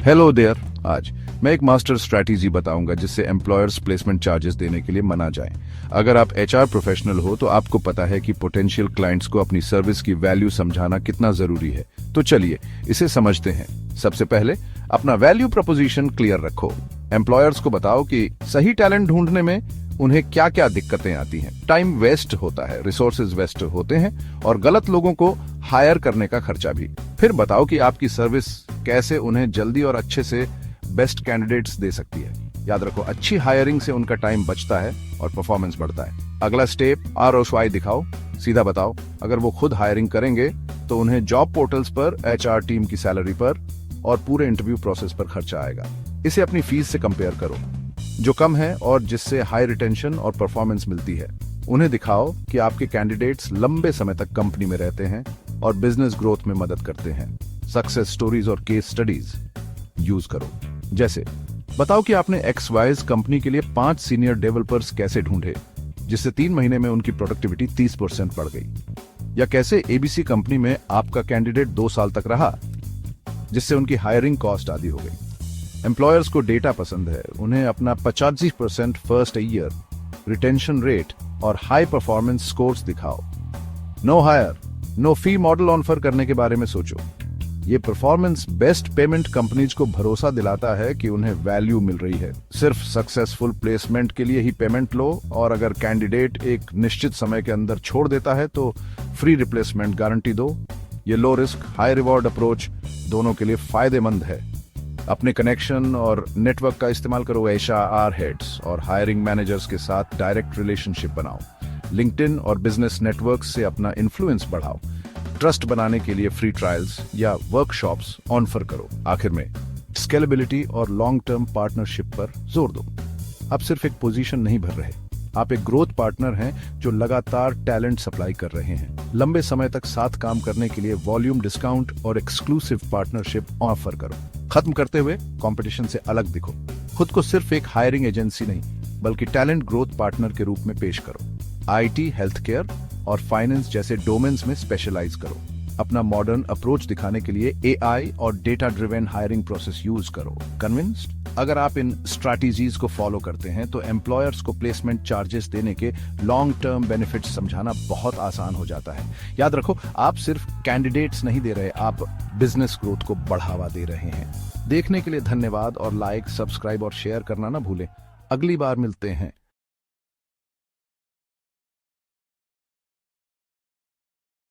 Hello there. आज मैं एक मास्टर स्ट्रैटेजी बताऊंगा जिससे एम्प्लॉयर्स प्लेसमेंट चार्जेस देने के लिए मना जाए। अगर आप एचआर प्रोफेशनल हो तो आपको पता है कि पोटेंशियल क्लाइंट्स को अपनी सर्विस की वैल्यू समझाना कितना जरूरी है। तो चलिए इसे समझते हैं। सबसे पहले अपना वैल्यू प्रपोजिशन क्लियर रखो। एम्प्लॉयर्स को बताओ कि सही टैलेंट ढूंढने में उन्हें क्या क्या दिक्कतें आती हैं। टाइम वेस्ट होता है, रिसोर्सेज वेस्ट होते हैं और गलत लोगों को हायर करने का खर्चा भी। फिर बताओ कि आपकी सर्विस कैसे उन्हें जल्दी और अच्छे से बेस्ट कैंडिडेट्स दे सकती है। याद रखो, अच्छी हायरिंग से उनका टाइम बचता है और परफॉर्मेंस बढ़ता है। अगला स्टेप ROI दिखाओ। सीधा बताओ, अगर वो खुद हायरिंग करेंगे तो उन्हें जॉब पोर्टल्स पर, HR टीम की सैलरी पर और पूरे इंटरव्यू प्रोसेस पर खर्चा आएगा। इसे अपनी फीस से कंपेयर करो जो कम है और जिससे हाई रिटेंशन और परफॉर्मेंस मिलती है। उन्हें दिखाओ कि आपके कैंडिडेट्स लंबे समय तक कंपनी में रहते हैं और बिजनेस ग्रोथ में मदद करते हैं। सक्सेस स्टोरीज और केस स्टडीज यूज करो। जैसे बताओ कि आपने XYZ कंपनी के लिए 5 सीनियर डेवलपर्स कैसे ढूंढे जिससे 3 महीने में उनकी प्रोडक्टिविटी 30% बढ़ गई। या कैसे ABC कंपनी में आपका कैंडिडेट 2 साल तक रहा जिससे उनकी हायरिंग कॉस्ट आधी हो गई। एम्प्लॉयर्स को डेटा पसंद है, उन्हें अपना 85% फर्स्ट ईयर रिटेंशन रेट और हाई परफॉर्मेंस स्कोर्स दिखाओ। No hire no fee model offer करने के बारे में सोचो। ये परफॉर्मेंस बेस्ट पेमेंट कंपनीज को भरोसा दिलाता है कि उन्हें वैल्यू मिल रही है। सिर्फ सक्सेसफुल प्लेसमेंट के लिए ही पेमेंट लो और अगर कैंडिडेट एक निश्चित समय के अंदर छोड़ देता है तो फ्री रिप्लेसमेंट गारंटी दो। ये low risk high reward approach दोनों के लिए फायदेमंद है। अपने कनेक्शन और नेटवर्क का इस्तेमाल करो। HR हेड्स और हायरिंग मैनेजर्स के साथ डायरेक्ट रिलेशनशिप बनाओ। लिंक्डइन और बिजनेस नेटवर्क से अपना इन्फ्लुएंस बढ़ाओ। ट्रस्ट बनाने के लिए फ्री ट्रायल्स या वर्कशॉप्स ऑफर करो। आखिर में स्केलेबिलिटी और लॉन्ग टर्म पार्टनरशिप पर जोर दो। आप सिर्फ एक पोजीशन नहीं भर रहे, आप एक ग्रोथ पार्टनर हैं जो लगातार टैलेंट सप्लाई कर रहे हैं। लंबे समय तक साथ काम करने के लिए वॉल्यूम डिस्काउंट और एक्सक्लूसिव पार्टनरशिप ऑफर करो। खत्म करते हुए कंपटीशन से अलग दिखो। खुद को सिर्फ एक हायरिंग एजेंसी नहीं बल्कि टैलेंट ग्रोथ पार्टनर के रूप में पेश करो। IT, हेल्थ केयर और फाइनेंस जैसे डोमेन्स में स्पेशलाइज करो। अपना मॉडर्न अप्रोच दिखाने के लिए AI और data driven hiring process use करो। कन्विंस्ड? अगर आप इन स्ट्रैटेजीज को फॉलो करते हैं तो एम्प्लॉयर्स को प्लेसमेंट चार्जेस देने के लॉन्ग टर्म बेनिफिट्स समझाना बहुत आसान हो जाता है। याद रखो, आप सिर्फ कैंडिडेट्स नहीं दे रहे, आप बिजनेस ग्रोथ को बढ़ावा दे रहे हैं। देखने के लिए धन्यवाद और लाइक, सब्सक्राइब और शेयर करना ना भूलें। अगली बार मिलते हैं।